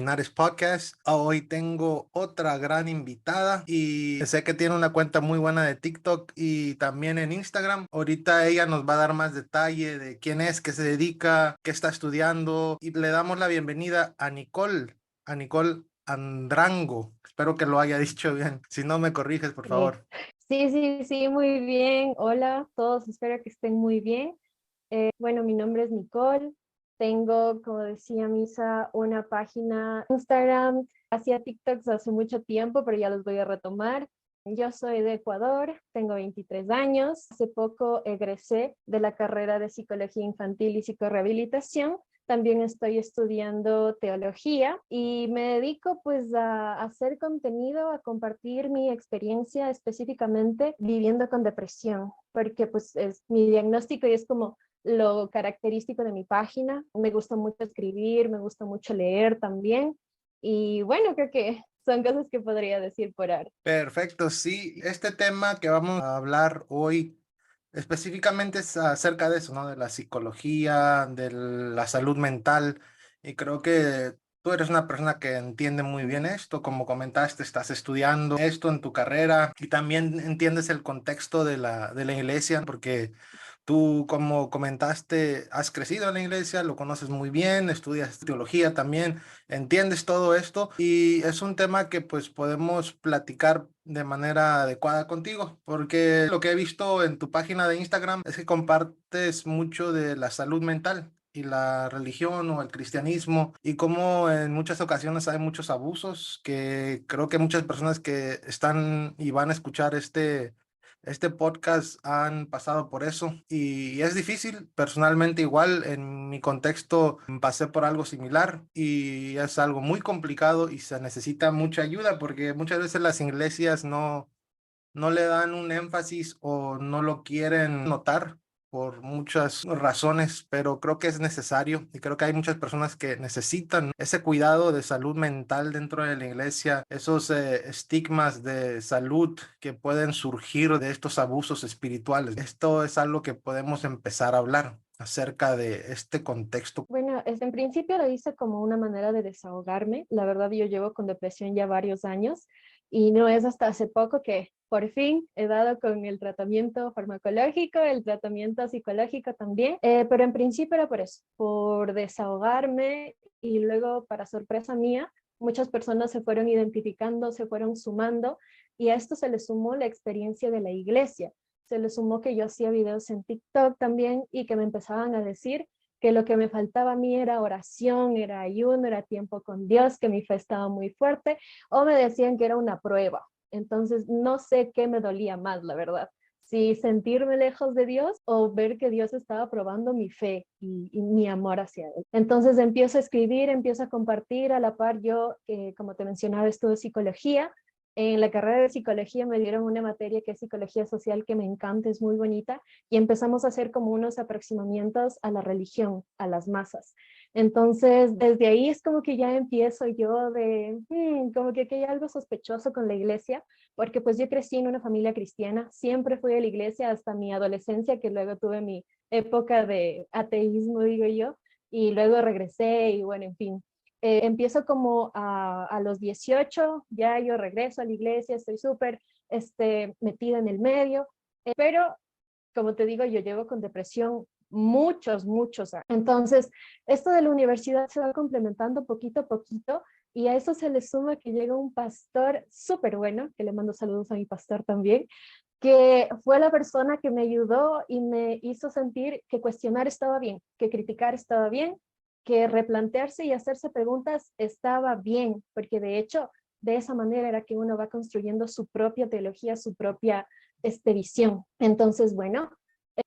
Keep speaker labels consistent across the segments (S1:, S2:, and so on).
S1: Caminares Podcast. Hoy tengo otra gran invitada y sé que tiene una cuenta muy buena de TikTok y también en Instagram. Ahorita ella nos va a dar más detalle de quién es, qué se dedica, qué está estudiando y le damos la bienvenida a Nicole Andrango. Espero que lo haya dicho bien. Si no, me corriges, por
S2: Sí,
S1: favor.
S2: sí, muy bien. Hola a todos, espero que estén muy bien. Bueno, mi nombre es Nicole. Tengo, como decía Misa, una página Instagram. Hacía TikToks hace mucho tiempo, pero ya los voy a retomar. Yo soy de Ecuador, tengo 23 años. Hace poco egresé de la carrera de Psicología Infantil y Psicorehabilitación. También estoy estudiando teología y me dedico pues a hacer contenido, a compartir mi experiencia específicamente viviendo con depresión, porque pues es mi diagnóstico y es como lo característico de mi página. Me gusta mucho escribir, me gusta mucho leer también. Y bueno, creo que son cosas que podría decir por ahora.
S1: Perfecto, sí. Este tema que vamos a hablar hoy específicamente es acerca de eso, ¿no? De la psicología, de la salud mental. Y creo que tú eres una persona que entiende muy bien esto. Como comentaste, estás estudiando esto en tu carrera y también entiendes el contexto de la iglesia, porque tú, como comentaste, has crecido en la iglesia, lo conoces muy bien, estudias teología también, entiendes todo esto y es un tema que pues podemos platicar de manera adecuada contigo, porque lo que he visto en tu página de Instagram es que compartes mucho de la salud mental y la religión o el cristianismo y cómo en muchas ocasiones hay muchos abusos que creo que muchas personas que están y van a escuchar este podcast han pasado por eso y es difícil. Personalmente igual en mi contexto pasé por algo similar y es algo muy complicado y se necesita mucha ayuda porque muchas veces las iglesias no le dan un énfasis o no lo quieren notar por muchas razones, pero creo que es necesario y creo que hay muchas personas que necesitan ese cuidado de salud mental dentro de la iglesia, esos estigmas de salud que pueden surgir de estos abusos espirituales. Esto es algo que podemos empezar a hablar acerca de este contexto.
S2: Bueno, en principio lo hice como una manera de desahogarme. La verdad, yo llevo con depresión ya varios años y no es hasta hace poco que por fin he dado con el tratamiento farmacológico, el tratamiento psicológico también, pero en principio era por eso, por desahogarme y luego, para sorpresa mía, muchas personas se fueron identificando, se fueron sumando y a esto se le sumó la experiencia de la iglesia. Se le sumó que yo hacía videos en TikTok también y que me empezaban a decir que lo que me faltaba a mí era oración, era ayuno, era tiempo con Dios, que mi fe estaba muy fuerte, o me decían que era una prueba. Entonces, no sé qué me dolía más, la verdad. Si sentirme lejos de Dios o ver que Dios estaba probando mi fe y mi amor hacia Él. Entonces empiezo a escribir, empiezo a compartir, a la par yo, como te mencionaba, estudio psicología. En la carrera de psicología me dieron una materia que es psicología social, que me encanta, es muy bonita, y empezamos a hacer como unos aproximamientos a la religión, a las masas. Entonces, desde ahí es como que ya empiezo yo de, como que aquí hay algo sospechoso con la iglesia, porque pues yo crecí en una familia cristiana, siempre fui a la iglesia hasta mi adolescencia, que luego tuve mi época de ateísmo, digo yo, y luego regresé y bueno, en fin. Empiezo como a los 18, ya yo regreso a la iglesia, estoy súper metida en el medio, pero como te digo, yo llevo con depresión muchos años. Entonces, esto de la universidad se va complementando poquito a poquito y a eso se le suma que llega un pastor súper bueno, que le mando saludos a mi pastor también, que fue la persona que me ayudó y me hizo sentir que cuestionar estaba bien, que criticar estaba bien, que replantearse y hacerse preguntas estaba bien, porque de hecho, de esa manera era que uno va construyendo su propia teología, su propia visión. Entonces, bueno,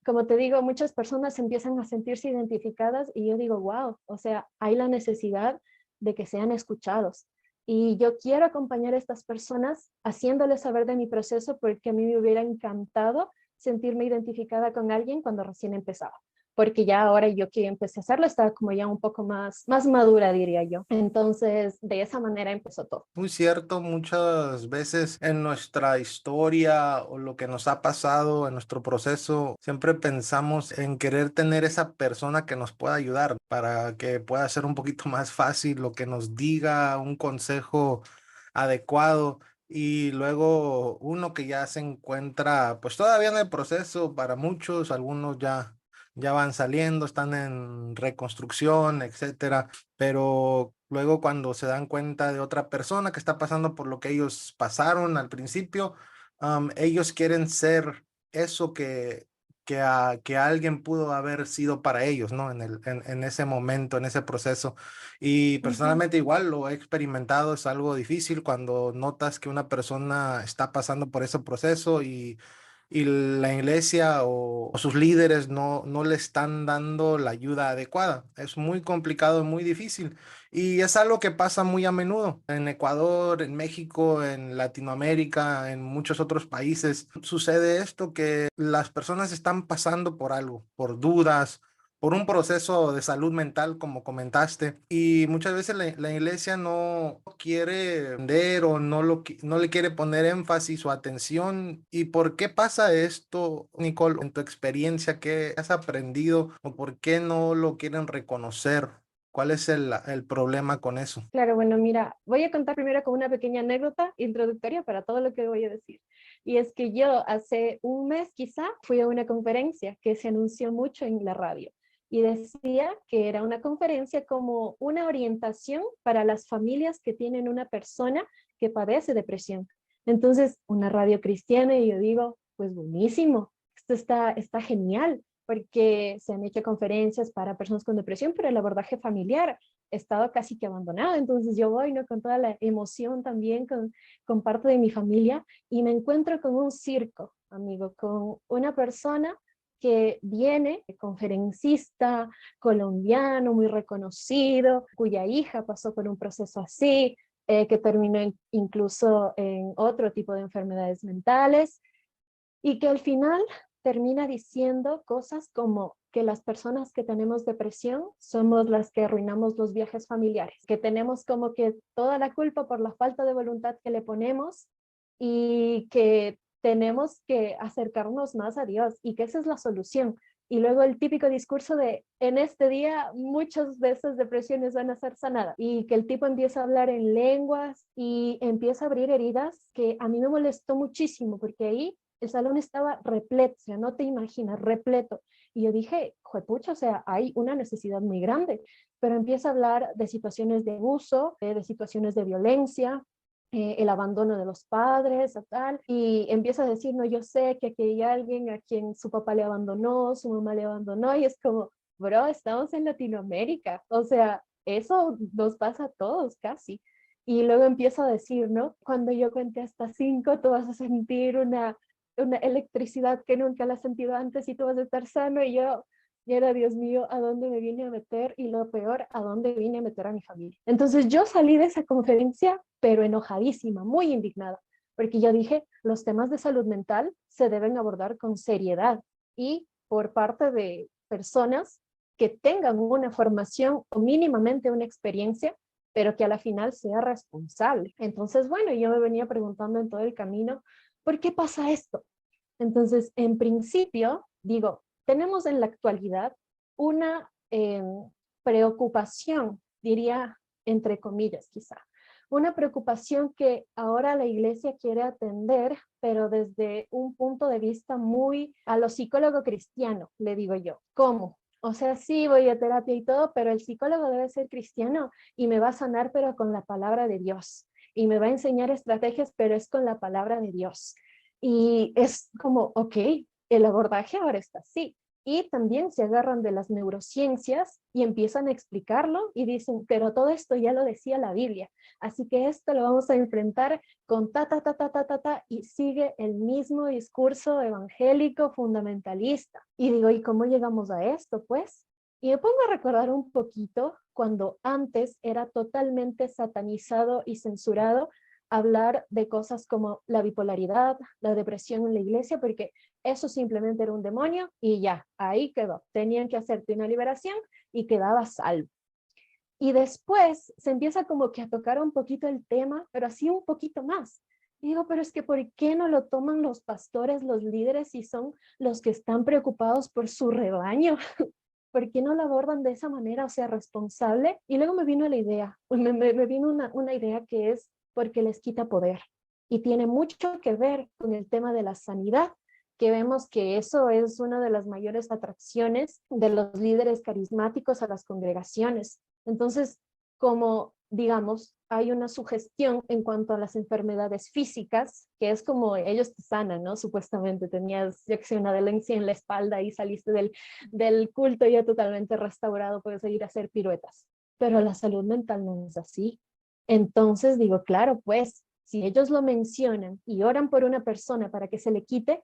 S2: como te digo, muchas personas empiezan a sentirse identificadas y yo digo, wow, o sea, hay la necesidad de que sean escuchados. Y yo quiero acompañar a estas personas haciéndoles saber de mi proceso porque a mí me hubiera encantado sentirme identificada con alguien cuando recién empezaba. porque ya ahora yo que empecé a hacerlo estaba como ya un poco más madura, diría yo. Entonces, de esa manera empezó todo.
S1: Muy cierto, muchas veces en nuestra historia o lo que nos ha pasado en nuestro proceso, siempre pensamos en querer tener esa persona que nos pueda ayudar para que pueda ser un poquito más fácil lo que nos diga, un consejo adecuado. Y luego uno que ya se encuentra, pues todavía en el proceso para muchos, algunos ya van saliendo, están en reconstrucción, etcétera, pero luego cuando se dan cuenta de otra persona que está pasando por lo que ellos pasaron al principio, ellos quieren ser eso que alguien pudo haber sido para ellos, ¿no? En ese momento, en ese proceso. Y
S2: Ujú.
S1: personalmente igual lo he experimentado, es algo difícil cuando notas que una persona está pasando por ese proceso y la iglesia o sus líderes no le están dando la ayuda adecuada. Es muy complicado y muy difícil. Y es algo que pasa muy a menudo en Ecuador, en México, en Latinoamérica, en muchos otros países. Sucede esto que las personas están pasando por algo, por dudas, por un proceso de salud mental, como comentaste, y muchas veces la iglesia no quiere entender o no le quiere poner énfasis o atención. ¿Y por qué pasa esto, Nicole? En tu experiencia, ¿qué has aprendido o por qué no lo quieren reconocer? ¿Cuál es el problema con eso?
S2: Claro, bueno, mira, voy a contar primero con una pequeña anécdota introductoria para todo lo que voy a decir. Y es que yo hace un mes quizá fui a una conferencia que se anunció mucho en la radio y decía que era una conferencia como una orientación para las familias que tienen una persona que padece depresión. Entonces, una radio cristiana y yo digo, pues buenísimo, esto está genial porque se han hecho conferencias para personas con depresión, pero el abordaje familiar estado casi que abandonado. Entonces yo voy, ¿no? Con toda la emoción también, con parte de mi familia, y me encuentro con un circo, amigo, con una persona que viene, conferencista colombiano, muy reconocido, cuya hija pasó por un proceso así, que terminó incluso en otro tipo de enfermedades mentales, y que al final termina diciendo cosas como que las personas que tenemos depresión somos las que arruinamos los viajes familiares, que tenemos como que toda la culpa por la falta de voluntad que le ponemos y que tenemos que acercarnos más a Dios y que esa es la solución. Y luego el típico discurso de, en este día muchas de esas depresiones van a ser sanadas y que el tipo empieza a hablar en lenguas y empieza a abrir heridas que a mí me molestó muchísimo porque ahí el salón estaba repleto, o sea, no te imaginas, repleto. Y yo dije, juepucha, o sea, hay una necesidad muy grande, pero empieza a hablar de situaciones de abuso, de situaciones de violencia, el abandono de los padres, tal, y empieza a decir, no, yo sé que aquí hay alguien a quien su papá le abandonó, su mamá le abandonó, y es como, bro, estamos en Latinoamérica, o sea, eso nos pasa a todos casi. Y luego empiezo a decir, ¿no? Cuando yo cuente hasta 5, tú vas a sentir una electricidad que nunca la has sentido antes y tú vas a estar sano y era, Dios mío, ¿a dónde me vine a meter? Y lo peor, ¿a dónde vine a meter a mi familia? Entonces yo salí de esa conferencia, pero enojadísima, muy indignada, porque yo dije, los temas de salud mental se deben abordar con seriedad y por parte de personas que tengan una formación o mínimamente una experiencia, pero que a la final sea responsable. Entonces, bueno, yo me venía preguntando en todo el camino, ¿por qué pasa esto? Entonces, en principio, digo, tenemos en la actualidad una preocupación, diría entre comillas quizá, una preocupación que ahora la iglesia quiere atender, pero desde un punto de vista muy a lo psicólogo cristiano, le digo yo. ¿Cómo? O sea, sí voy a terapia y todo, pero el psicólogo debe ser cristiano y me va a sanar, pero con la palabra de Dios. Y me va a enseñar estrategias, pero es con la palabra de Dios. Y es como, ok, el abordaje ahora está así. Y también se agarran de las neurociencias y empiezan a explicarlo y dicen, pero todo esto ya lo decía la Biblia. Así que esto lo vamos a enfrentar con ta, ta, ta, ta, ta, ta, ta, y sigue el mismo discurso evangélico fundamentalista. Y digo, ¿y cómo llegamos a esto? Pues, y me pongo a recordar un poquito cuando antes era totalmente satanizado y censurado hablar de cosas como la bipolaridad, la depresión en la iglesia, porque eso simplemente era un demonio y ya, ahí quedó. Tenían que hacerte una liberación y quedabas salvo. Y después se empieza como que a tocar un poquito el tema, pero así un poquito más. Y digo, pero es que ¿por qué no lo toman los pastores, los líderes, si son los que están preocupados por su rebaño? ¿Por qué no lo abordan de esa manera, o sea, responsable? Y luego me vino la idea, me vino una idea que es porque les quita poder. Y tiene mucho que ver con el tema de la sanidad, que vemos que eso es una de las mayores atracciones de los líderes carismáticos a las congregaciones. Entonces, como digamos, hay una sugestión en cuanto a las enfermedades físicas, que es como ellos te sanan, ¿no? Supuestamente tenías, yo que sé, una dolencia en la espalda y saliste del culto ya totalmente restaurado, puedes seguir a hacer piruetas. Pero la salud mental no es así. Entonces digo, claro, pues, si ellos lo mencionan y oran por una persona para que se le quite,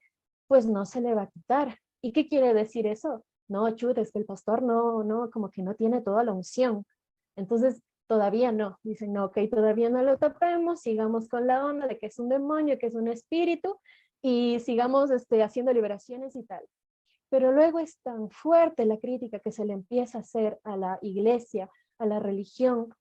S2: pues no se le va a quitar. ¿Y qué quiere decir eso? No, chut, es que el pastor no, como que no tiene toda la unción. Entonces, todavía no. Dicen, no, ok, todavía no lo topemos, sigamos con la onda de que es un demonio, que es un espíritu, y sigamos haciendo liberaciones y tal. Pero luego es tan fuerte la crítica que se le empieza a hacer a la iglesia, a la religión,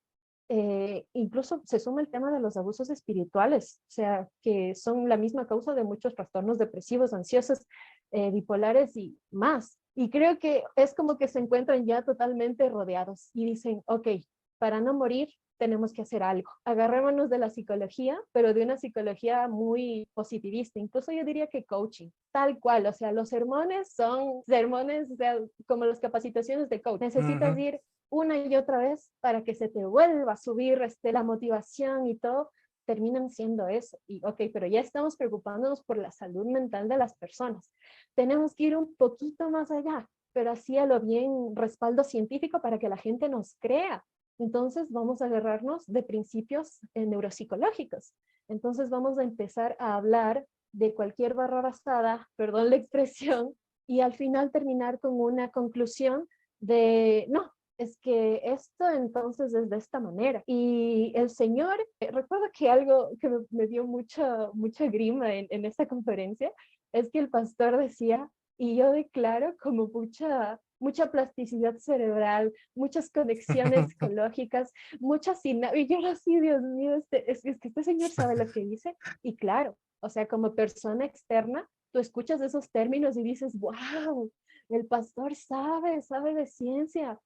S2: incluso se suma el tema de los abusos espirituales, o sea, que son la misma causa de muchos trastornos depresivos, ansiosos, bipolares y más. Y creo que es como que se encuentran ya totalmente rodeados y dicen, ok, para no morir tenemos que hacer algo. Agarrémonos de la psicología, pero de una psicología muy positivista, incluso yo diría que coaching, tal cual, o sea, los sermones son sermones, o sea, como las capacitaciones de coach. Necesitas ir una y otra vez para que se te vuelva a subir la motivación y todo, terminan siendo eso. Y ok, pero ya estamos preocupándonos por la salud mental de las personas. Tenemos que ir un poquito más allá, pero así a lo bien respaldo científico para que la gente nos crea. Entonces vamos a agarrarnos de principios neuropsicológicos. Entonces vamos a empezar a hablar de cualquier barra basada, perdón la expresión, y al final terminar con una conclusión de, no, es que esto entonces es de esta manera. Y el Señor, recuerdo que algo que me dio mucha grima en esta conferencia, es que el pastor decía, y yo declaro como mucha plasticidad cerebral, muchas conexiones psicológicas, muchas y yo así, Dios mío, es que este señor sabe lo que dice, y claro, o sea, como persona externa, tú escuchas esos términos y dices, wow, el pastor sabe de ciencia,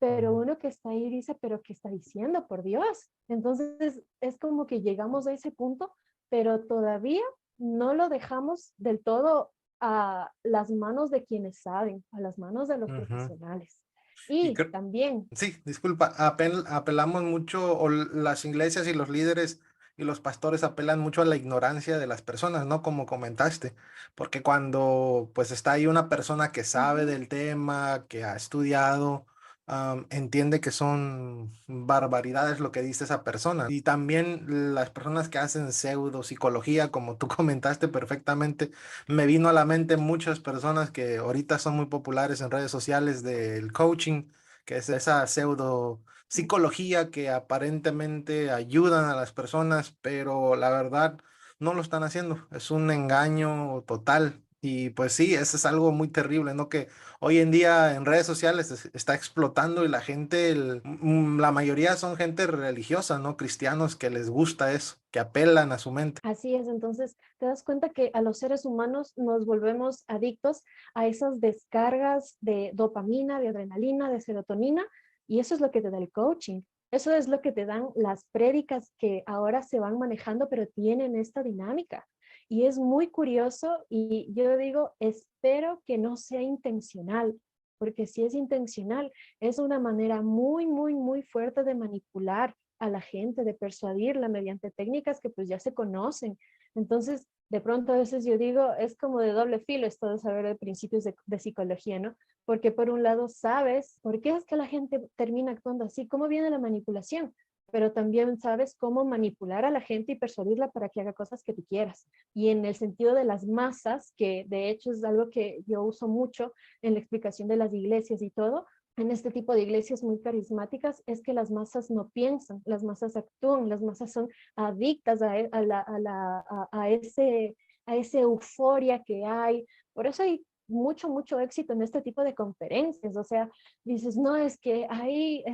S2: pero uno que está ahí dice, pero ¿qué está diciendo? Por Dios. Entonces es como que llegamos a ese punto, pero todavía no lo dejamos del todo a las manos de quienes saben, a las manos de los profesionales.
S1: Y
S2: Y también,
S1: sí, disculpa, apelamos mucho, o las iglesias y los líderes y los pastores apelan mucho a la ignorancia de las personas, ¿no? Como comentaste, porque cuando pues está ahí una persona que sabe
S2: ujú,
S1: del tema, que ha estudiado, entiende que son barbaridades lo que dice esa persona. Y también las personas que hacen pseudopsicología, como tú comentaste perfectamente, me vino a la mente muchas personas que ahorita son muy populares en redes sociales del coaching, que es esa pseudo psicología que aparentemente ayudan a las personas, pero la verdad no lo están haciendo. Es un engaño total. Y pues sí, eso es algo muy terrible, ¿no? Que hoy en día en redes sociales está explotando y la gente, la mayoría son gente religiosa, ¿no? Cristianos que les gusta eso, que apelan a su mente.
S2: así es, entonces te das cuenta que a los seres humanos nos volvemos adictos a esas descargas de dopamina, de adrenalina, de serotonina, y eso es lo que te da el coaching. Eso es lo que te dan las prédicas que ahora se van manejando, pero tienen esta dinámica. Y es muy curioso y yo digo, espero que no sea intencional, porque si es intencional, es una manera muy fuerte de manipular a la gente, de persuadirla mediante técnicas que pues ya se conocen. Entonces, de pronto a veces yo digo, es como de doble filo esto de saber de principios de psicología, ¿no? Porque por un lado sabes por qué es que la gente termina actuando así, cómo viene la manipulación, pero también sabes cómo manipular a la gente y persuadirla para que haga cosas que tú quieras. Y en el sentido de las masas, que de hecho es algo que yo uso mucho en la explicación de las iglesias y todo, en este tipo de iglesias muy carismáticas es que las masas no piensan, las masas actúan, las masas son adictas a ese euforia que hay, Por eso hay mucho éxito en este tipo de conferencias. O sea, dices, no, es que ahí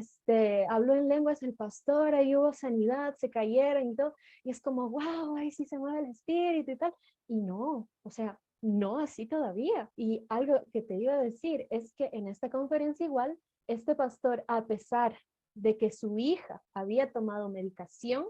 S2: habló en lenguas el pastor, ahí hubo sanidad, se cayeron y todo. Y es como, wow, ahí sí se mueve el espíritu y tal. Y no, o sea, no así todavía. Y algo que te iba a decir es que en esta conferencia igual, este pastor, a pesar de que su hija había tomado medicación,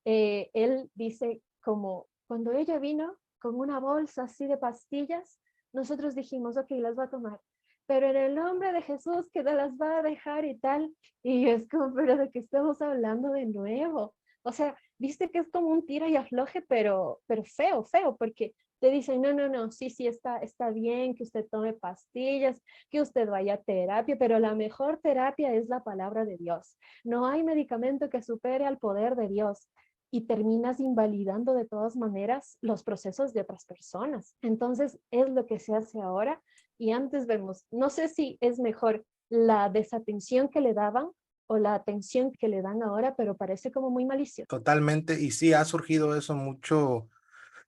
S2: él dice como cuando ella vino con una bolsa así de pastillas, nosotros dijimos, ok, las va a tomar, pero en el nombre de Jesús que te las va a dejar y tal, y es como, pero de qué estamos hablando de nuevo. O sea, viste que es como un tira y afloje, pero feo, porque te dicen, no, sí, está bien que usted tome pastillas, que usted vaya a terapia, pero la mejor terapia es la palabra de Dios. No hay medicamento que supere al poder de Dios y terminas invalidando de todas maneras los procesos de otras personas. Entonces, es lo que se hace ahora y antes vemos, no sé si es mejor la desatención que le daban o la atención que le dan ahora, pero parece como muy malicioso.
S1: Totalmente, y sí, ha surgido eso mucho.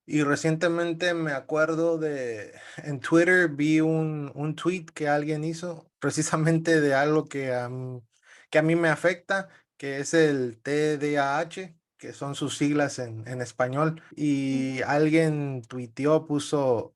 S1: Y recientemente me acuerdo en Twitter vi un tweet que alguien hizo precisamente de algo que a mí me afecta, que es el TDAH, que son sus siglas en español. Y alguien tuiteó, puso,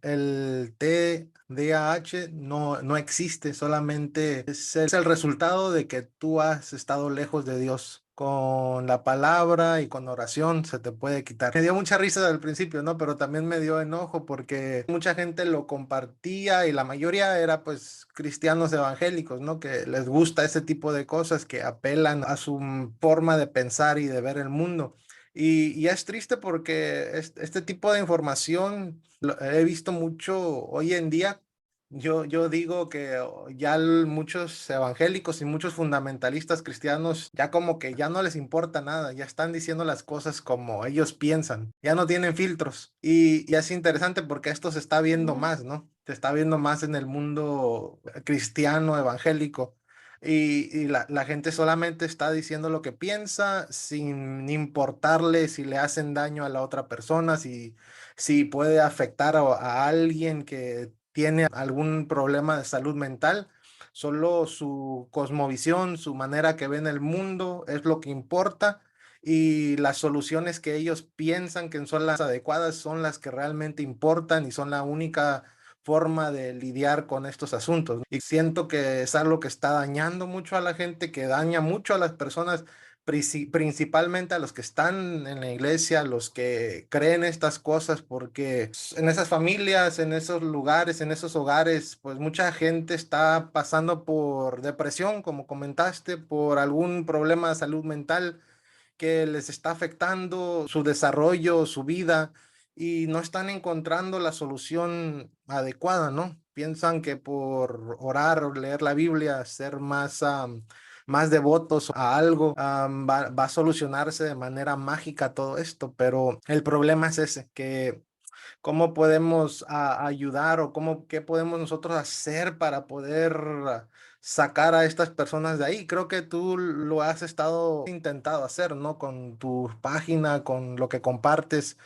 S1: el TDAH no existe, solamente es el resultado de que tú has estado lejos de Dios. Con la palabra y con oración se te puede quitar. Me dio mucha risa al principio, ¿no? Pero también me dio enojo porque mucha gente lo compartía y la mayoría era pues cristianos evangélicos, ¿no? Que les gusta ese tipo de cosas que apelan a su forma de pensar y de ver el mundo. Y es triste porque este tipo de información lo he visto mucho hoy en día. Yo digo que ya muchos evangélicos y muchos fundamentalistas cristianos ya como que ya no les importa nada, ya están diciendo las cosas como ellos piensan, ya no tienen filtros. Y es interesante porque esto se está viendo más, ¿no? Se está viendo más en el mundo cristiano, evangélico. Y la gente solamente está diciendo lo que piensa sin importarle si le hacen daño a la otra persona, si puede afectar a alguien que tiene algún problema de salud mental. Solo su cosmovisión, su manera que ven el mundo es lo que importa y las soluciones que ellos piensan que son las adecuadas son las que realmente importan y son la única forma de lidiar con estos asuntos. Y siento que es algo que está dañando mucho a la gente, que daña mucho a las personas, principalmente a los que están en la iglesia, los que creen estas cosas, porque en esas familias, en esos lugares, en esos hogares, pues mucha gente está pasando por depresión, como comentaste, por algún problema de salud mental que les está afectando su desarrollo, su vida, y no están encontrando la solución adecuada, ¿no? Piensan que por orar o leer la Biblia, ser más devotos a algo, va a solucionarse de manera mágica todo esto, pero el problema es ese, que cómo podemos ayudar o qué podemos nosotros hacer para poder sacar a estas personas de ahí. Creo que tú lo has estado intentado hacer, ¿no? Con tu página, con lo que compartes,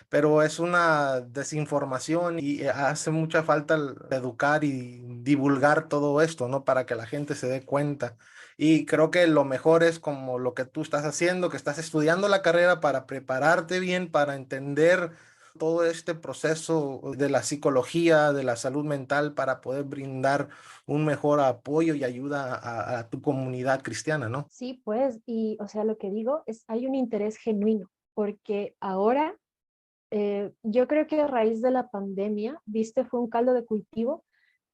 S1: pero es una desinformación y hace mucha falta educar y divulgar todo esto, ¿no? Para que la gente se dé cuenta. Y creo que lo mejor es como lo que tú estás haciendo, que estás estudiando la carrera para prepararte bien, para entender todo este proceso de la psicología, de la salud mental, para poder brindar un mejor apoyo y ayuda a tu comunidad cristiana, ¿no?
S2: Sí, pues, y o sea, lo que digo es, hay un interés genuino, porque ahora yo creo que a raíz de la pandemia, viste, fue un caldo de cultivo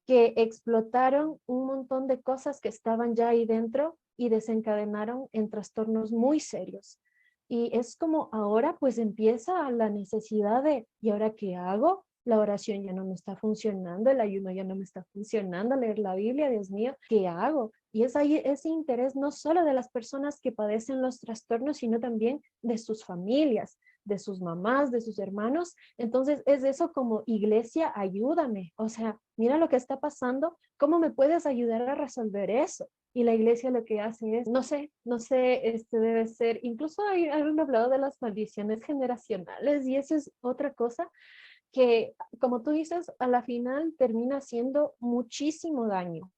S2: que explotaron un montón de cosas que estaban ya ahí dentro y desencadenaron en trastornos muy serios. Y es como ahora pues empieza la necesidad de, ¿y ahora qué hago? La oración ya no me está funcionando, el ayuno ya no me está funcionando, leer la Biblia, Dios mío, ¿qué hago? Y es ahí ese interés no solo de las personas que padecen los trastornos, sino también de sus familias, de sus mamás, de sus hermanos. Entonces es eso como iglesia, ayúdame. O sea, mira lo que está pasando, ¿cómo me puedes ayudar a resolver eso? Y la iglesia lo que hace es, no sé, debe ser, incluso han hablado de las maldiciones generacionales y eso es otra cosa que, como tú dices, a la final termina haciendo muchísimo daño.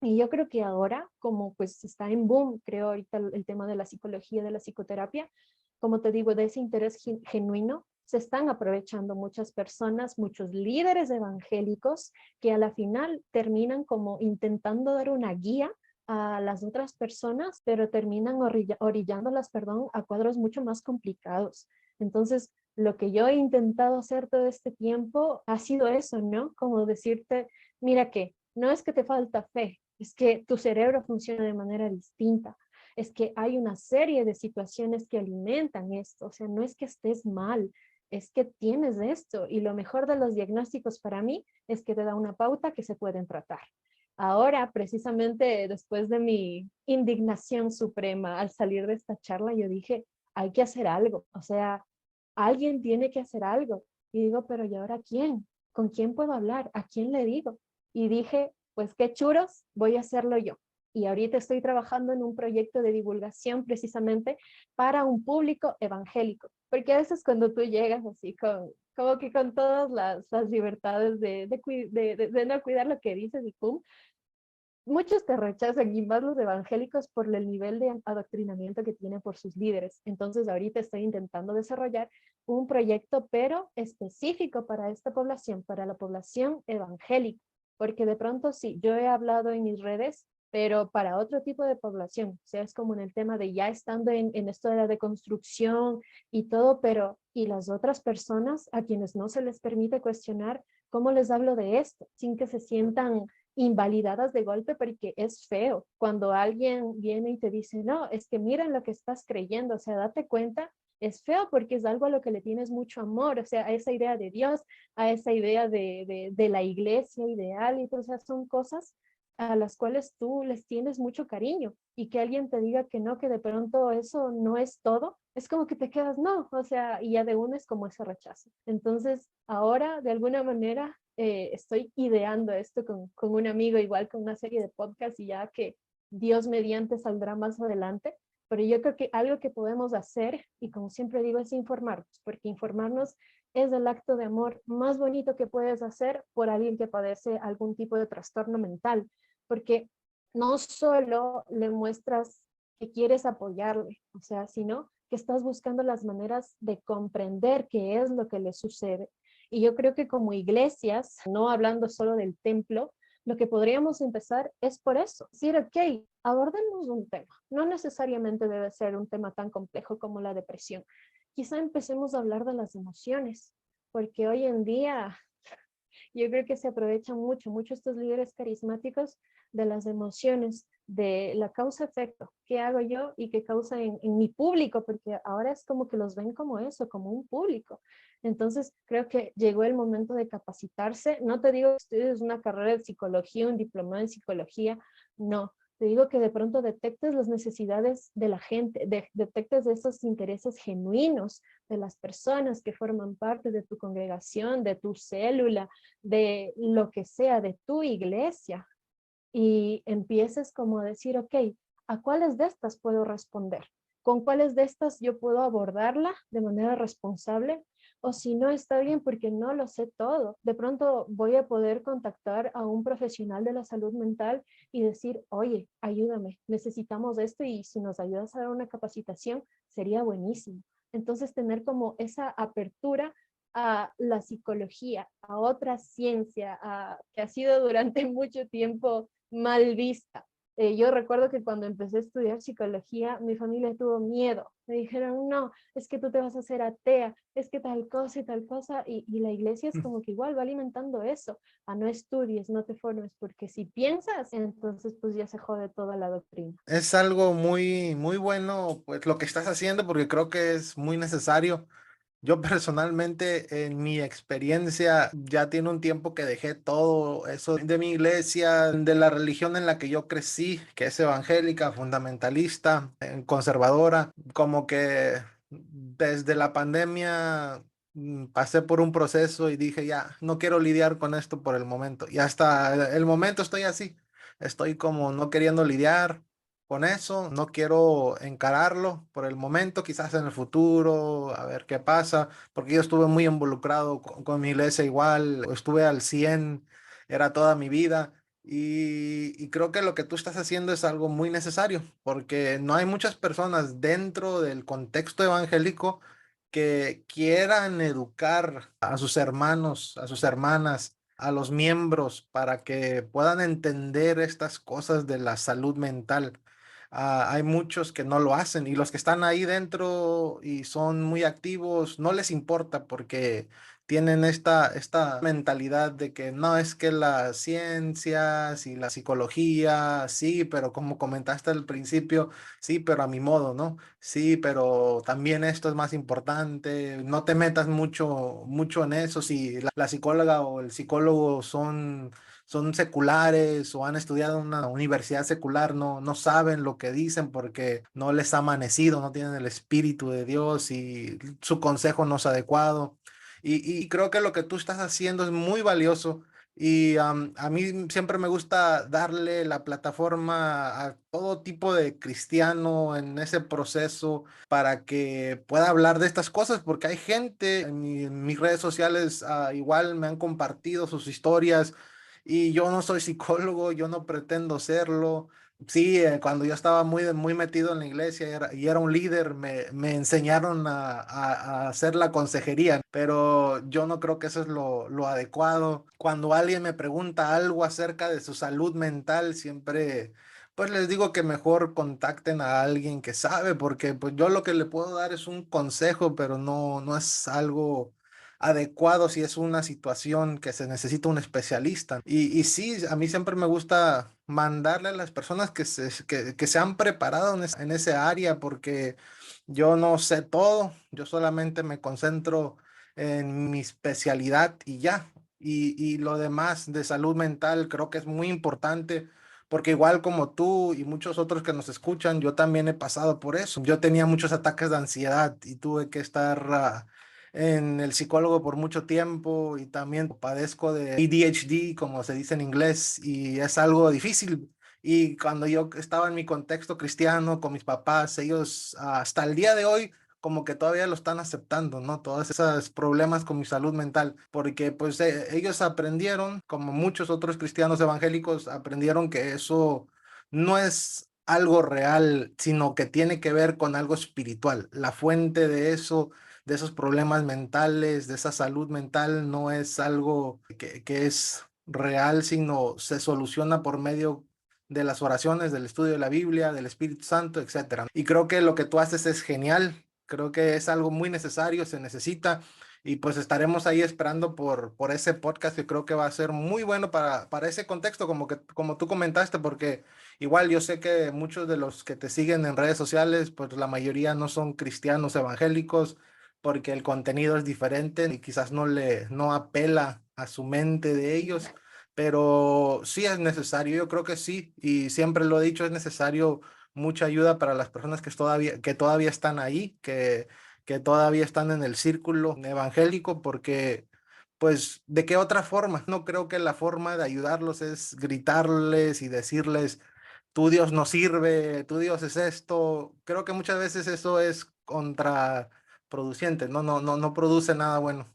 S2: Y yo creo que ahora, como pues está en boom, creo ahorita el tema de la psicología, de la psicoterapia, como te digo, de ese interés genuino, se están aprovechando muchas personas, muchos líderes evangélicos que a la final terminan como intentando dar una guía a las otras personas, pero terminan orillándolas, perdón, a cuadros mucho más complicados. Entonces, lo que yo he intentado hacer todo este tiempo ha sido eso, ¿no? Como decirte, mira que no es que te falta fe, es que tu cerebro funciona de manera distinta, es que hay una serie de situaciones que alimentan esto, o sea, no es que estés mal, es que tienes esto y lo mejor de los diagnósticos para mí es que te da una pauta que se pueden tratar. Ahora, precisamente después de mi indignación suprema al salir de esta charla, yo dije, hay que hacer algo, o sea, alguien tiene que hacer algo. Y digo, pero ¿y ahora quién? ¿Con quién puedo hablar? ¿A quién le digo? Y dije, pues qué churos, voy a hacerlo yo. Y ahorita estoy trabajando en un proyecto de divulgación precisamente para un público evangélico. Porque a veces cuando tú llegas así con, como que con todas las libertades de no cuidar lo que dices y pum, muchos te rechazan y más los evangélicos por el nivel de adoctrinamiento que tienen por sus líderes. Entonces ahorita estoy intentando desarrollar un proyecto, pero específico para esta población, para la población evangélica, porque de pronto sí, yo he hablado en mis redes, pero para otro tipo de población, o sea, es como en el tema de ya estando en esto de la deconstrucción y todo, pero ¿y las otras personas a quienes no se les permite cuestionar? ¿Cómo les hablo de esto? Sin que se sientan invalidadas de golpe, porque es feo cuando alguien viene y te dice, no, es que mira lo que estás creyendo, o sea, date cuenta, es feo porque es algo a lo que le tienes mucho amor, o sea, a esa idea de Dios, a esa idea de la iglesia ideal, y o sea, son cosas a las cuales tú les tienes mucho cariño y que alguien te diga que no, que de pronto eso no es todo, es como que te quedas, no, o sea, y ya de uno es como ese rechazo. Entonces, ahora, de alguna manera, estoy ideando esto con un amigo, igual con una serie de podcasts y ya que Dios mediante saldrá más adelante. Pero yo creo que algo que podemos hacer, y como siempre digo, es informarnos, porque informarnos es el acto de amor más bonito que puedes hacer por alguien que padece algún tipo de trastorno mental, porque no solo le muestras que quieres apoyarle, o sea, sino que estás buscando las maneras de comprender qué es lo que le sucede. Y yo creo que como iglesias, no hablando solo del templo, lo que podríamos empezar es por eso. Decir, ok, abordemos un tema. No necesariamente debe ser un tema tan complejo como la depresión. Quizá empecemos a hablar de las emociones, porque hoy en día yo creo que se aprovechan mucho estos líderes carismáticos de las emociones, de la causa-efecto. ¿Qué hago yo y qué causa en mi público? Porque ahora es como que los ven como eso, como un público. Entonces, creo que llegó el momento de capacitarse. No te digo que estudies una carrera de psicología, un diplomado en psicología, no. Te digo que de pronto detectes las necesidades de la gente, detectes esos intereses genuinos de las personas que forman parte de tu congregación, de tu célula, de lo que sea, de tu iglesia, y empieces como a decir, ok, ¿a cuáles de estas puedo responder? ¿Con cuáles de estas yo puedo abordarla de manera responsable? O si no, está bien porque no lo sé todo. De pronto voy a poder contactar a un profesional de la salud mental y decir, oye, ayúdame, necesitamos esto y si nos ayudas a dar una capacitación, sería buenísimo. Entonces, tener como esa apertura a la psicología, a otra ciencia, que ha sido durante mucho tiempo mal vista. Yo recuerdo que cuando empecé a estudiar psicología, mi familia tuvo miedo. Me dijeron, no, es que tú te vas a hacer atea, es que tal cosa y tal cosa. Y la iglesia es como que igual va alimentando eso. A no estudies, no te formes, porque si piensas, entonces pues ya se jode toda la doctrina.
S1: Es algo muy bueno, pues lo que estás haciendo, porque creo que es muy necesario. Yo personalmente, en mi experiencia, ya tiene un tiempo que dejé todo eso de mi iglesia, de la religión en la que yo crecí, que es evangélica, fundamentalista, conservadora, como que desde la pandemia pasé por un proceso y dije, ya, no quiero lidiar con esto por el momento. Y hasta el momento estoy así, estoy como no queriendo lidiar. con eso, no quiero encararlo por el momento, quizás en el futuro, a ver qué pasa, porque yo estuve muy involucrado con mi iglesia igual, estuve al 100, era toda mi vida. Y creo que lo que tú estás haciendo es algo muy necesario, porque no hay muchas personas dentro del contexto evangélico que quieran educar a sus hermanos, a sus hermanas, a los miembros para que puedan entender estas cosas de la salud mental. Hay muchos que no lo hacen y los que están ahí dentro y son muy activos, no les importa porque tienen esta mentalidad de que no es que las ciencias y la psicología, sí, pero como comentaste al principio, sí, pero a mi modo, ¿no? Sí, pero también esto es más importante. No te metas mucho en eso. Si la psicóloga o el psicólogo son seculares o han estudiado en una universidad secular, no saben lo que dicen porque no les ha amanecido, no tienen el espíritu de Dios y su consejo no es adecuado. Y creo que lo que tú estás haciendo es muy valioso. Y a mí siempre me gusta darle la plataforma a todo tipo de cristiano en ese proceso para que pueda hablar de estas cosas, porque hay gente en mis redes sociales, igual me han compartido sus historias y yo no soy psicólogo, yo no pretendo serlo. Sí, cuando yo estaba muy metido en la iglesia y era un líder, me enseñaron a hacer la consejería, pero yo no creo que eso es lo adecuado. Cuando alguien me pregunta algo acerca de su salud mental, siempre pues les digo que mejor contacten a alguien que sabe, porque pues yo lo que le puedo dar es un consejo, pero no es algo adecuado si es una situación que se necesita un especialista. Y sí, a mí siempre me gusta mandarle a las personas que se han preparado en ese área, porque yo no sé todo, yo solamente me concentro en mi especialidad y ya. Y lo demás de salud mental creo que es muy importante. Porque igual como tú y muchos otros que nos escuchan, yo también he pasado por eso. Yo tenía muchos ataques de ansiedad y tuve que estar en el psicólogo por mucho tiempo y también padezco de ADHD, como se dice en inglés, y es algo difícil. Y cuando yo estaba en mi contexto cristiano con mis papás, ellos hasta el día de hoy como que todavía lo están aceptando, ¿no? Todos esos problemas con mi salud mental, porque pues ellos aprendieron, como muchos otros cristianos evangélicos, aprendieron que eso no es algo real, sino que tiene que ver con algo espiritual. La fuente de eso, de esos problemas mentales, de esa salud mental, no es algo que es real, sino se soluciona por medio de las oraciones, del estudio de la Biblia, del Espíritu Santo, etcétera. Y creo que lo que tú haces es genial, creo que es algo muy necesario, se necesita. Y pues estaremos ahí esperando por ese podcast que creo que va a ser muy bueno para ese contexto, como tú comentaste, porque igual yo sé que muchos de los que te siguen en redes sociales, pues la mayoría no son cristianos evangélicos, porque el contenido es diferente y quizás no apela a su mente de ellos, pero sí es necesario, yo creo que sí, y siempre lo he dicho, es necesario mucha ayuda para las personas que todavía están ahí, que todavía están en el círculo evangélico, porque pues de qué otra forma, no creo que la forma de ayudarlos es gritarles y decirles, tu Dios no sirve, tu Dios es esto. Creo que muchas veces eso es contraproducente, no produce nada bueno.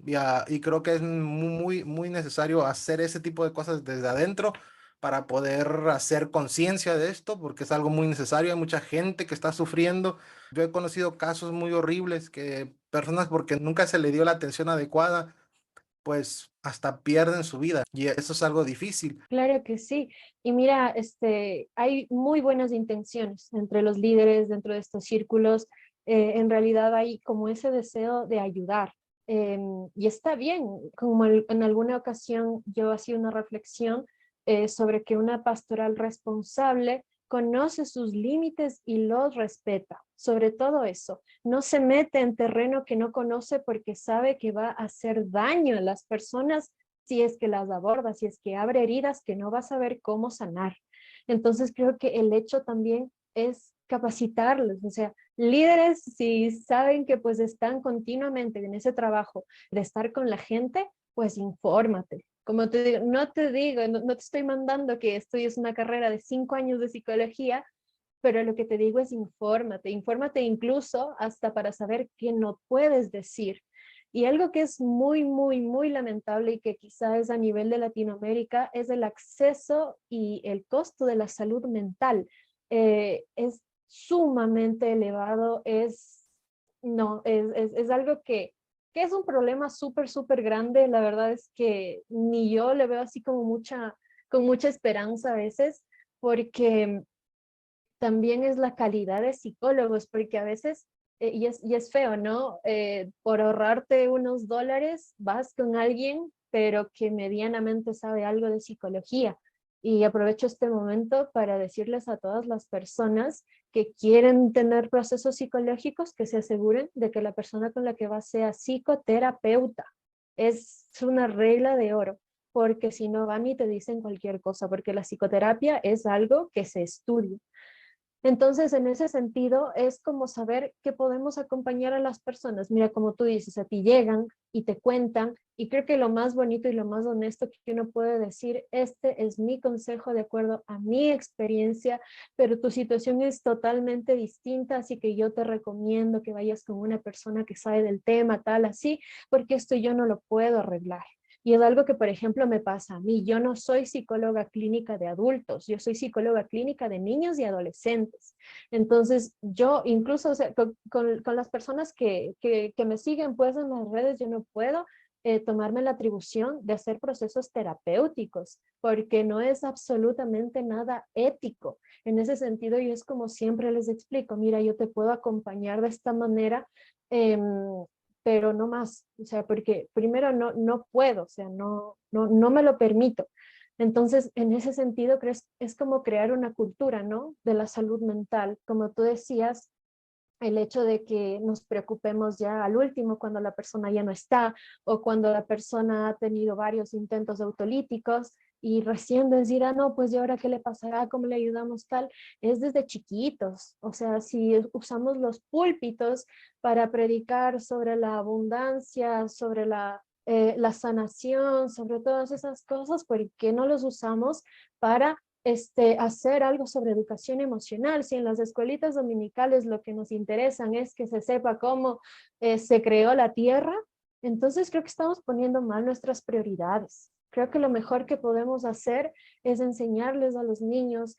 S1: Y creo que es muy necesario hacer ese tipo de cosas desde adentro para poder hacer conciencia de esto, porque es algo muy necesario. Hay mucha gente que está sufriendo. Yo he conocido casos muy horribles que personas porque nunca se le dio la atención adecuada, pues hasta pierden su vida. Y eso es algo difícil.
S2: Claro que sí. Y mira, hay muy buenas intenciones entre los líderes dentro de estos círculos. En realidad hay como ese deseo de ayudar. Y está bien, como en alguna ocasión yo hacía una reflexión sobre que una pastoral responsable conoce sus límites y los respeta. Sobre todo eso, no se mete en terreno que no conoce porque sabe que va a hacer daño a las personas si es que las aborda, si es que abre heridas que no va a saber cómo sanar. Entonces creo que el hecho también es capacitarlos, o sea, líderes si saben que pues están continuamente en ese trabajo de estar con la gente, pues infórmate. Como te digo, no te estoy mandando que estudies una carrera de 5 años de psicología, pero lo que te digo es infórmate incluso hasta para saber qué no puedes decir. Y algo que es muy, muy, muy lamentable y que quizá es a nivel de Latinoamérica es el acceso y el costo de la salud mental. Es sumamente elevado, no, es algo que es un problema súper, súper grande. La verdad es que ni yo le veo así como con mucha esperanza a veces, porque también es la calidad de psicólogos, porque a veces, y es feo, ¿no? Por ahorrarte unos dólares, vas con alguien, pero que medianamente sabe algo de psicología. Y aprovecho este momento para decirles a todas las personas que quieren tener procesos psicológicos que se aseguren de que la persona con la que va sea psicoterapeuta. Es una regla de oro, porque si no van y te dicen cualquier cosa, porque la psicoterapia es algo que se estudia. Entonces, en ese sentido, es como saber que podemos acompañar a las personas. Mira, como tú dices, a ti llegan y te cuentan, y creo que lo más bonito y lo más honesto que uno puede decir, este es mi consejo de acuerdo a mi experiencia, pero tu situación es totalmente distinta, así que yo te recomiendo que vayas con una persona que sabe del tema, tal, así, porque esto yo no lo puedo arreglar. Y es algo que, por ejemplo, me pasa a mí. Yo no soy psicóloga clínica de adultos, yo soy psicóloga clínica de niños y adolescentes. Entonces, yo incluso, o sea, con las personas que me siguen pues en las redes, yo no puedo tomarme la atribución de hacer procesos terapéuticos, porque no es absolutamente nada ético. En ese sentido, yo es como siempre les explico, mira, yo te puedo acompañar de esta manera, eh, pero no más, o sea, porque primero no puedo, o sea, no me lo permito. Entonces, en ese sentido, creo es como crear una cultura, ¿no? De la salud mental. Como tú decías, el hecho de que nos preocupemos ya al último cuando la persona ya no está o cuando la persona ha tenido varios intentos autolíticos y recién decir, ah, no, pues ¿y ahora qué le pasará? ¿Cómo le ayudamos tal? Es desde chiquitos. O sea, si usamos los púlpitos para predicar sobre la abundancia, sobre la sanación, sobre todas esas cosas, ¿por qué no los usamos para hacer algo sobre educación emocional? Si en las escuelitas dominicales lo que nos interesan es que se sepa cómo se creó la tierra, entonces creo que estamos poniendo mal nuestras prioridades. Creo que lo mejor que podemos hacer es enseñarles a los niños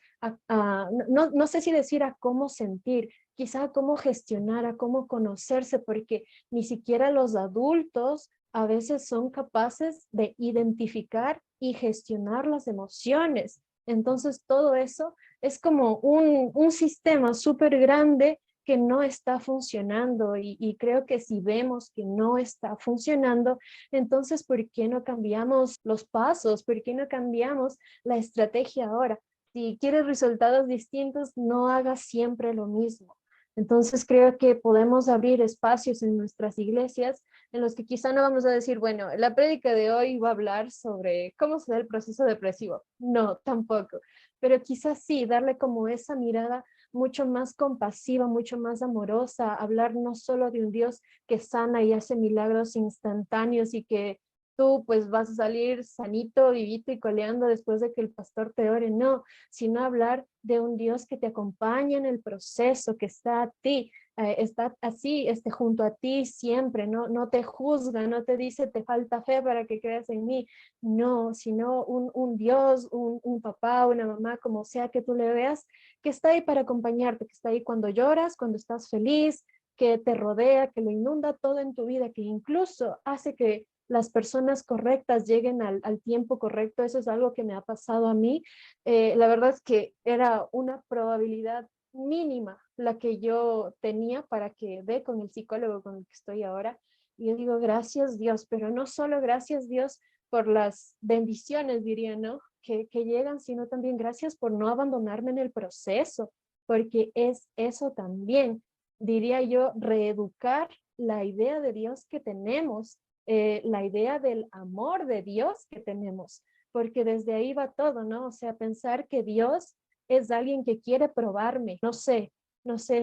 S2: no sé si decir a cómo sentir, quizá a cómo gestionar, a cómo conocerse, porque ni siquiera los adultos a veces son capaces de identificar y gestionar las emociones. Entonces todo eso es como un sistema súper grande que no está funcionando y creo que si vemos que no está funcionando, entonces ¿por qué no cambiamos los pasos? ¿Por qué no cambiamos la estrategia ahora? Si quieres resultados distintos, no hagas siempre lo mismo. Entonces creo que podemos abrir espacios en nuestras iglesias en los que quizá no vamos a decir, bueno, la prédica de hoy va a hablar sobre cómo se da el proceso depresivo. No, tampoco. Pero quizás sí, darle como esa mirada mucho más compasiva, mucho más amorosa, hablar no solo de un Dios que sana y hace milagros instantáneos y que tú pues vas a salir sanito, vivito y coleando después de que el pastor te ore, no, sino hablar de un Dios que te acompaña en el proceso, que está a ti, está así, junto a ti siempre, no te juzga, no te dice te falta fe para que creas en mí, no, sino un Dios, un papá, una mamá, como sea que tú le veas, que está ahí para acompañarte, que está ahí cuando lloras, cuando estás feliz, que te rodea, que lo inunda todo en tu vida, que incluso hace que las personas correctas lleguen al tiempo correcto. Eso es algo que me ha pasado a mí. La verdad es que era una probabilidad mínima la que yo tenía para que dé con el psicólogo con el que estoy ahora. Y yo digo, gracias Dios, pero no solo gracias Dios por las bendiciones, diría, ¿no? Que llegan, sino también gracias por no abandonarme en el proceso, porque es eso también, diría yo, reeducar la idea de Dios que tenemos, la idea del amor de Dios que tenemos, porque desde ahí va todo, ¿no? O sea, pensar que Dios es alguien que quiere probarme, no sé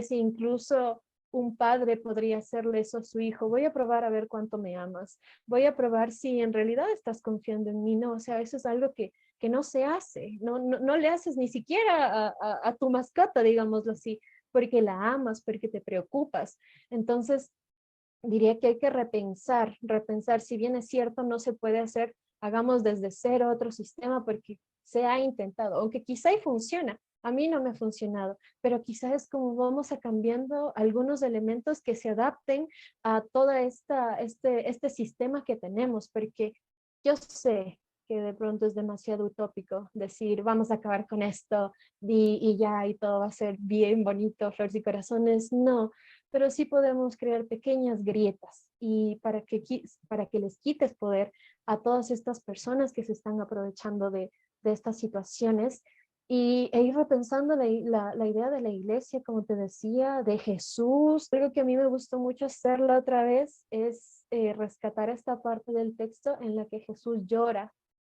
S2: si incluso un padre podría hacerle eso a su hijo, voy a probar a ver cuánto me amas, voy a probar si en realidad estás confiando en mí, no, o sea, eso es algo que no se hace, no le haces ni siquiera a tu mascota, digámoslo así, porque la amas, porque te preocupas. Entonces, diría que hay que repensar, si bien es cierto, no se puede hacer, hagamos desde cero otro sistema, porque se ha intentado, aunque quizá y funciona, a mí no me ha funcionado, pero quizá es como vamos a cambiando algunos elementos que se adapten a todo este sistema que tenemos, porque yo sé que de pronto es demasiado utópico decir, vamos a acabar con esto y ya, y todo va a ser bien bonito, flores y corazones. No, pero sí podemos crear pequeñas grietas y para que les quites poder a todas estas personas que se están aprovechando de estas situaciones e ir repensando la idea de la iglesia, como te decía, de Jesús. Algo que a mí me gustó mucho hacerlo otra vez es rescatar esta parte del texto en la que Jesús llora,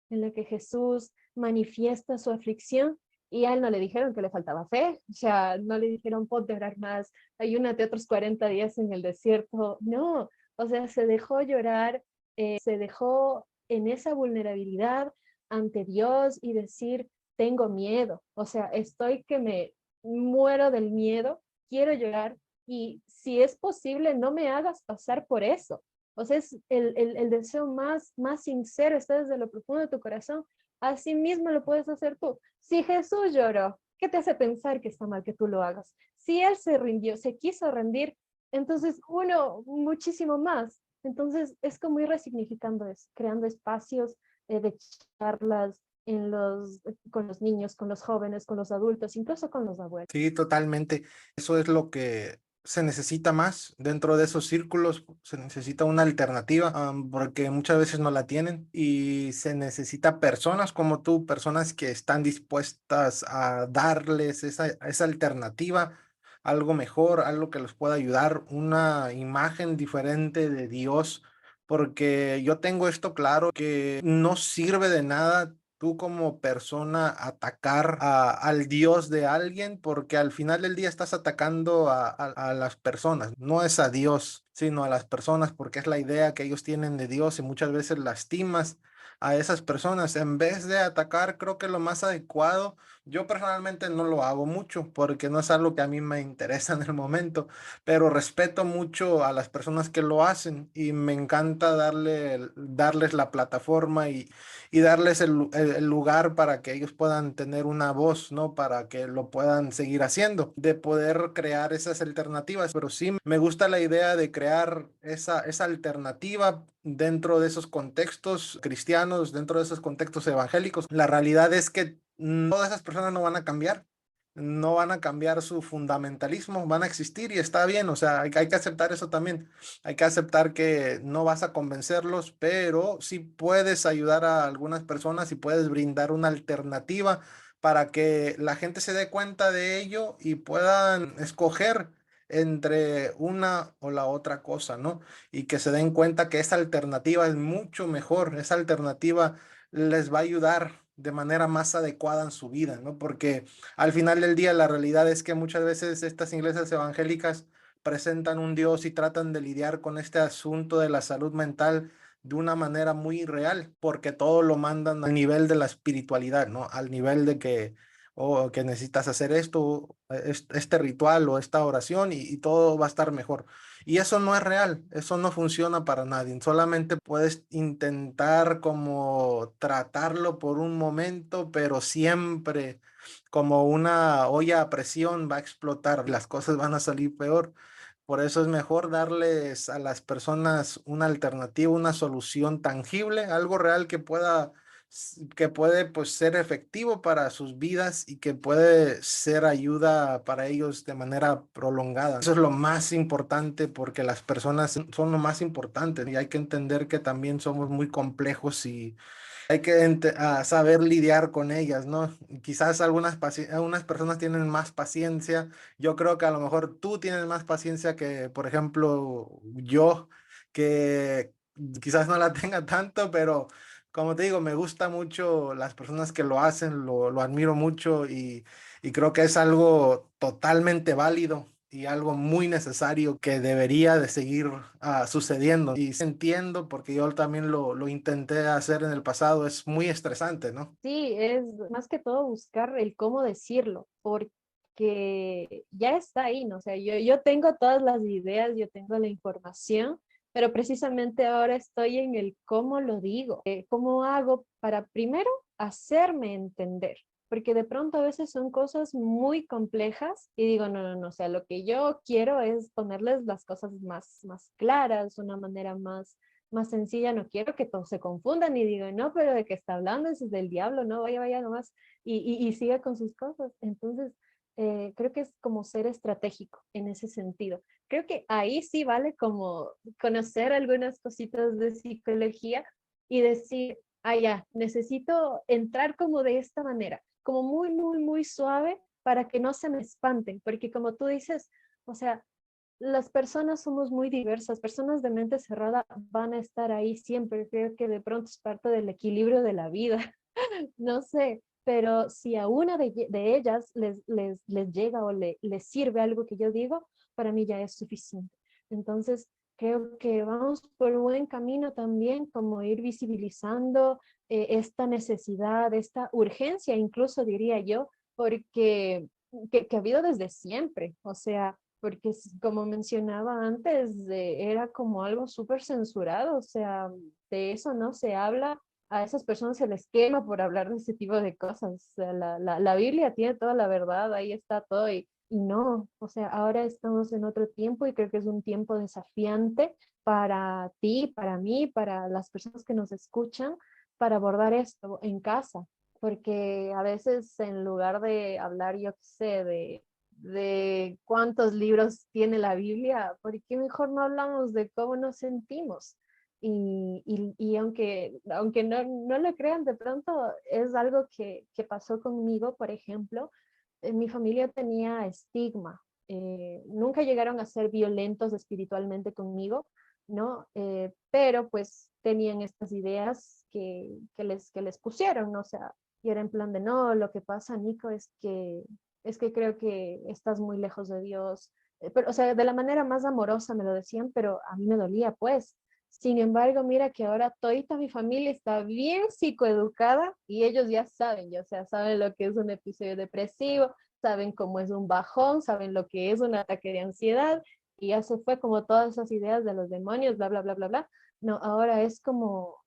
S2: en la que Jesús manifiesta su aflicción y a él no le dijeron que le faltaba fe, o sea, no le dijeron ponte a orar más, ayúnate otros 40 días en el desierto, no, o sea, se dejó llorar, se dejó en esa vulnerabilidad ante Dios y decir, tengo miedo, o sea, estoy que me muero del miedo, quiero llorar y si es posible, no me hagas pasar por eso. O sea, es el deseo más sincero, está desde lo profundo de tu corazón. Así mismo lo puedes hacer tú. Si Jesús lloró, ¿qué te hace pensar que está mal que tú lo hagas? Si Él se rindió, se quiso rendir, entonces uno muchísimo más. Entonces es como ir resignificando eso, creando espacios de charlas con los niños, con los jóvenes, con los adultos, incluso con los abuelos.
S1: Sí, totalmente. Eso es lo que se necesita más dentro de esos círculos. Se necesita una alternativa, porque muchas veces no la tienen y se necesita personas como tú, personas que están dispuestas a darles esa alternativa, algo mejor, algo que los pueda ayudar, una imagen diferente de Dios. Porque yo tengo esto claro, que no sirve de nada tú como persona atacar al Dios de alguien, porque al final del día estás atacando a las personas, no es a Dios, sino a las personas, porque es la idea que ellos tienen de Dios y muchas veces lastimas a esas personas. En vez de atacar, creo que lo más adecuado, yo personalmente no lo hago mucho porque no es algo que a mí me interesa en el momento, pero respeto mucho a las personas que lo hacen y me encanta darles la plataforma y darles el lugar para que ellos puedan tener una voz, ¿no? Para que lo puedan seguir haciendo, de poder crear esas alternativas. Pero sí me gusta la idea de crear esa alternativa dentro de esos contextos cristianos, dentro de esos contextos evangélicos. La realidad es que todas esas personas no van a cambiar. No van a cambiar su fundamentalismo, van a existir y está bien, o sea, hay que aceptar eso también. Hay que aceptar que no vas a convencerlos, pero sí puedes ayudar a algunas personas y puedes brindar una alternativa para que la gente se dé cuenta de ello y puedan escoger entre una o la otra cosa, ¿no? Y que se den cuenta que esa alternativa es mucho mejor, esa alternativa les va a ayudar de manera más adecuada en su vida, ¿no? Porque al final del día la realidad es que muchas veces estas iglesias evangélicas presentan un Dios y tratan de lidiar con este asunto de la salud mental de una manera muy real, porque todo lo mandan al nivel de la espiritualidad, ¿no? Al nivel de que, oh, que necesitas hacer esto, este ritual o esta oración y todo va a estar mejor. Y eso no es real, eso no funciona para nadie. Solamente puedes intentar como tratarlo por un momento, pero siempre como una olla a presión va a explotar, las cosas van a salir peor. Por eso es mejor darles a las personas una alternativa, una solución tangible, algo real que puede pues ser efectivo para sus vidas y que puede ser ayuda para ellos de manera prolongada. Eso es lo más importante porque las personas son lo más importante y hay que entender que también somos muy complejos y hay que saber lidiar con ellas, ¿no? Quizás algunas personas tienen más paciencia. Yo creo que a lo mejor tú tienes más paciencia que, por ejemplo, yo, que quizás no la tenga tanto, pero como te digo, me gusta mucho las personas que lo hacen, lo admiro mucho y creo que es algo totalmente válido y algo muy necesario que debería de seguir sucediendo. Y entiendo, porque yo también lo intenté hacer en el pasado, es muy estresante, ¿no?
S2: Sí, es más que todo buscar el cómo decirlo, porque ya está ahí, ¿no? O sea, yo tengo todas las ideas, yo tengo la información, pero precisamente ahora estoy en el cómo lo digo, cómo hago para primero hacerme entender, porque de pronto a veces son cosas muy complejas y digo, no, no, no, o sea, lo que yo quiero es ponerles las cosas más claras, una manera más sencilla, no quiero que todos se confundan y digan, no, pero de qué está hablando, ese es del diablo, no, vaya, vaya nomás, y siga con sus cosas. Entonces, creo que es como ser estratégico en ese sentido. Creo que ahí sí vale como conocer algunas cositas de psicología y decir, ah, ya, necesito entrar como de esta manera, como muy, muy, muy suave para que no se me espanten, porque como tú dices, o sea, las personas somos muy diversas, personas de mente cerrada van a estar ahí siempre, creo que de pronto es parte del equilibrio de la vida, no sé, pero si a una de ellas les llega o les sirve algo que yo digo, para mí ya es suficiente. Entonces, creo que vamos por un buen camino también, como ir visibilizando esta necesidad, esta urgencia, incluso diría yo, porque que ha habido desde siempre, o sea, porque como mencionaba antes, era como algo súper censurado, o sea, de eso no se habla, a esas personas se les quema por hablar de ese tipo de cosas, o sea, la Biblia tiene toda la verdad, ahí está todo, y no, o sea, ahora estamos en otro tiempo y creo que es un tiempo desafiante para ti, para mí, para las personas que nos escuchan, para abordar esto en casa, porque a veces en lugar de hablar, yo qué sé, de cuántos libros tiene la Biblia, ¿por qué mejor no hablamos de cómo nos sentimos? Y aunque no lo crean, de pronto es algo que pasó conmigo, por ejemplo, mi familia tenía estigma, nunca llegaron a ser violentos espiritualmente conmigo, ¿no? Pero pues tenían estas ideas que les pusieron, ¿no? O sea, y era en plan de, no, lo que pasa, Nico, es que creo que estás muy lejos de Dios. Pero, o sea, de la manera más amorosa me lo decían, pero a mí me dolía, pues. Sin embargo, mira que ahora toda mi familia está bien psicoeducada y ellos ya saben, ya, o sea, saben lo que es un episodio depresivo, saben cómo es un bajón, saben lo que es un ataque de ansiedad y ya se fue como todas esas ideas de los demonios, bla, bla, bla, bla, bla. No, ahora es como,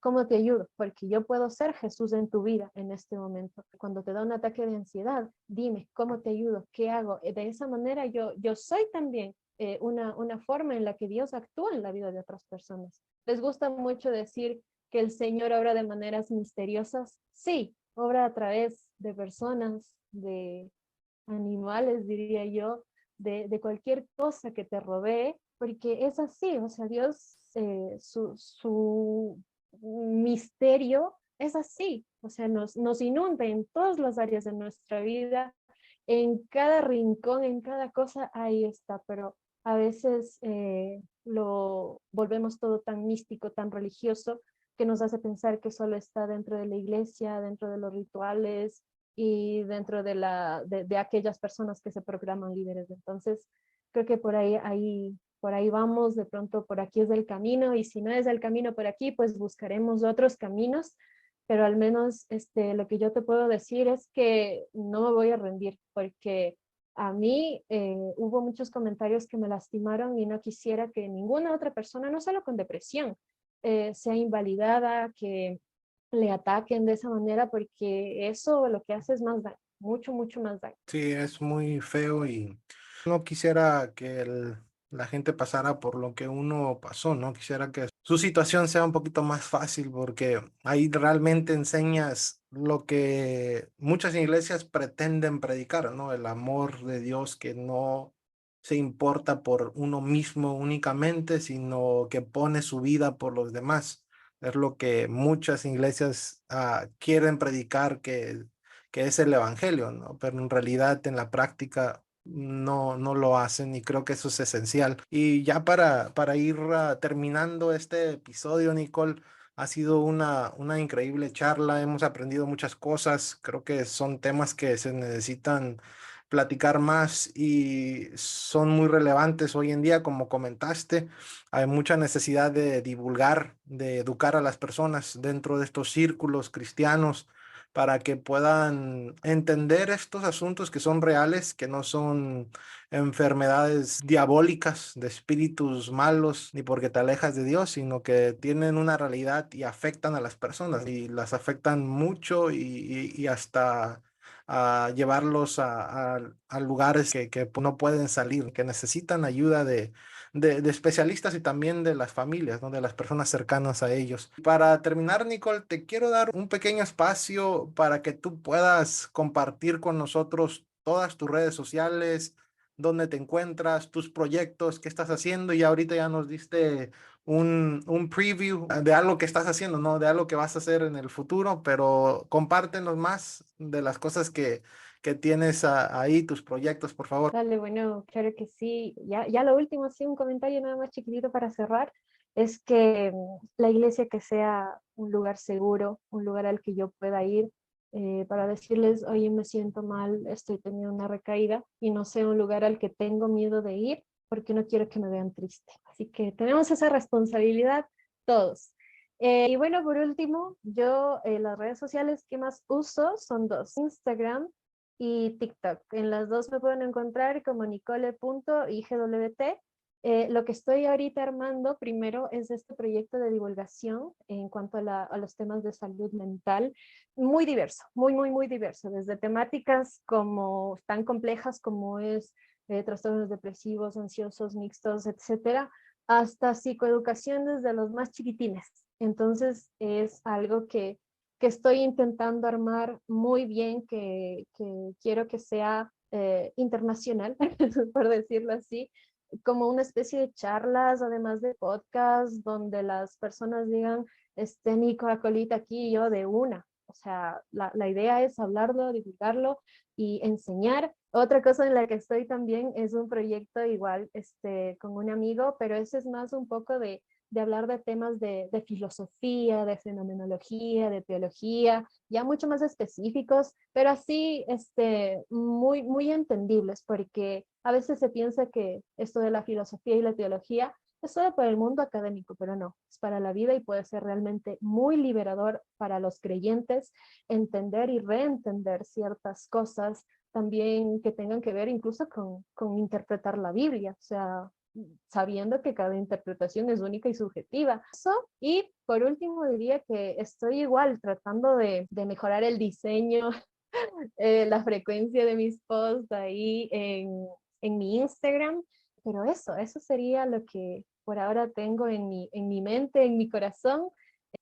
S2: ¿cómo te ayudo? Porque yo puedo ser Jesús en tu vida en este momento. Cuando te da un ataque de ansiedad, dime, ¿cómo te ayudo? ¿Qué hago? De esa manera yo soy también una forma en la que Dios actúa en la vida de otras personas. ¿Les gusta mucho decir que el Señor obra de maneras misteriosas? Sí, obra a través de personas, de animales, diría yo, de cualquier cosa que te rodee, porque es así, o sea, Dios, su misterio es así, o sea, nos inunda en todas las áreas de nuestra vida, en cada rincón, en cada cosa, ahí está, pero a veces lo volvemos todo tan místico, tan religioso, que nos hace pensar que solo está dentro de la iglesia, dentro de los rituales, y dentro de aquellas personas que se programan líderes. Entonces, creo que por ahí vamos, de pronto por aquí es el camino, y si no es el camino por aquí, pues buscaremos otros caminos, pero al menos lo que yo te puedo decir es que no me voy a rendir, porque a mí hubo muchos comentarios que me lastimaron y no quisiera que ninguna otra persona, no solo con depresión, sea invalidada, que le ataquen de esa manera, porque eso lo que hace es más daño, mucho, mucho más daño.
S1: Sí, es muy feo y no quisiera que la gente pasara por lo que uno pasó, ¿no? Quisiera que su situación sea un poquito más fácil porque ahí realmente enseñas lo que muchas iglesias pretenden predicar, ¿no? El amor de Dios que no se importa por uno mismo únicamente, sino que pone su vida por los demás. Es lo que muchas iglesias quieren predicar, que es el evangelio, ¿no? Pero en realidad en la práctica no lo hacen y creo que eso es esencial. Y ya para ir terminando este episodio, Nicole, ha sido una increíble charla, hemos aprendido muchas cosas, creo que son temas que se necesitan platicar más y son muy relevantes hoy en día, como comentaste. Hay mucha necesidad de divulgar, de educar a las personas dentro de estos círculos cristianos para que puedan entender estos asuntos que son reales, que no son enfermedades diabólicas de espíritus malos, ni porque te alejas de Dios, sino que tienen una realidad y afectan a las personas y las afectan mucho y hasta a llevarlos a lugares que no pueden salir, que necesitan ayuda de especialistas y también de las familias, ¿no? De las personas cercanas a ellos. Para terminar, Nicole, te quiero dar un pequeño espacio para que tú puedas compartir con nosotros todas tus redes sociales, dónde te encuentras, tus proyectos, qué estás haciendo, y ahorita ya nos diste un preview de algo que estás haciendo, ¿no? De algo que vas a hacer en el futuro, pero compártenos más de las cosas que tienes ahí, tus proyectos, por favor.
S2: Dale, bueno, claro que sí. Ya lo último, sí, un comentario nada más chiquitito para cerrar, es que la iglesia que sea un lugar seguro, un lugar al que yo pueda ir para decirles, oye, me siento mal, estoy teniendo una recaída, y no sea un lugar al que tengo miedo de ir porque no quiero que me vean triste. Así que tenemos esa responsabilidad todos. Y bueno, por último, yo las redes sociales que más uso son dos: Instagram y TikTok. En las dos me pueden encontrar como nicole.igwt. Lo que estoy ahorita armando primero es este proyecto de divulgación en cuanto a los temas de salud mental, muy diverso, muy diverso, desde temáticas como tan complejas como es trastornos depresivos, ansiosos, mixtos, etcétera, hasta psicoeducación desde los más chiquitines. Entonces es algo que estoy intentando armar muy bien, que quiero que sea internacional, por decirlo así, como una especie de charlas, además de podcast, donde las personas digan, Nico, Acolita aquí, y yo de una. O sea, la idea es hablarlo, divulgarlo y enseñar. Otra cosa en la que estoy también es un proyecto igual con un amigo, pero ese es más un poco de hablar de temas de filosofía, de fenomenología, de teología, ya mucho más específicos, pero así muy entendibles, porque a veces se piensa que esto de la filosofía y la teología es solo para el mundo académico, pero no, es para la vida y puede ser realmente muy liberador para los creyentes entender y reentender ciertas cosas también que tengan que ver incluso con interpretar la Biblia, o sea, sabiendo que cada interpretación es única y subjetiva. Eso, y por último diría que estoy igual tratando de mejorar el diseño, la frecuencia de mis posts ahí en mi Instagram, pero eso sería lo que por ahora tengo en mi mente, en mi corazón,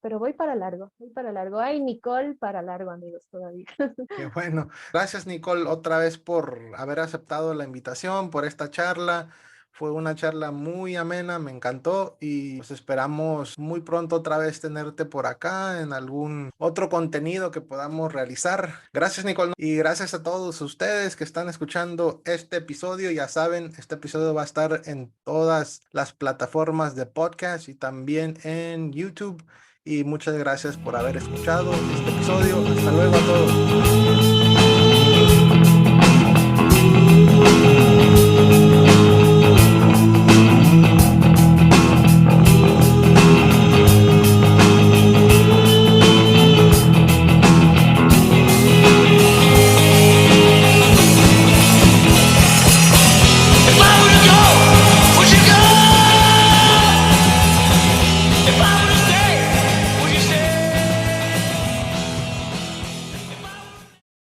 S2: pero voy para largo, voy para largo. Ay, Nicole, para largo, amigos, todavía.
S1: Qué bueno. Gracias, Nicole, otra vez por haber aceptado la invitación, por esta charla. Fue una charla muy amena, me encantó y pues esperamos muy pronto otra vez tenerte por acá en algún otro contenido que podamos realizar. Gracias, Nicole, y gracias a todos ustedes que están escuchando este episodio. Ya saben, este episodio va a estar en todas las plataformas de podcast y también en YouTube. Y muchas gracias por haber escuchado este episodio. Hasta luego a todos.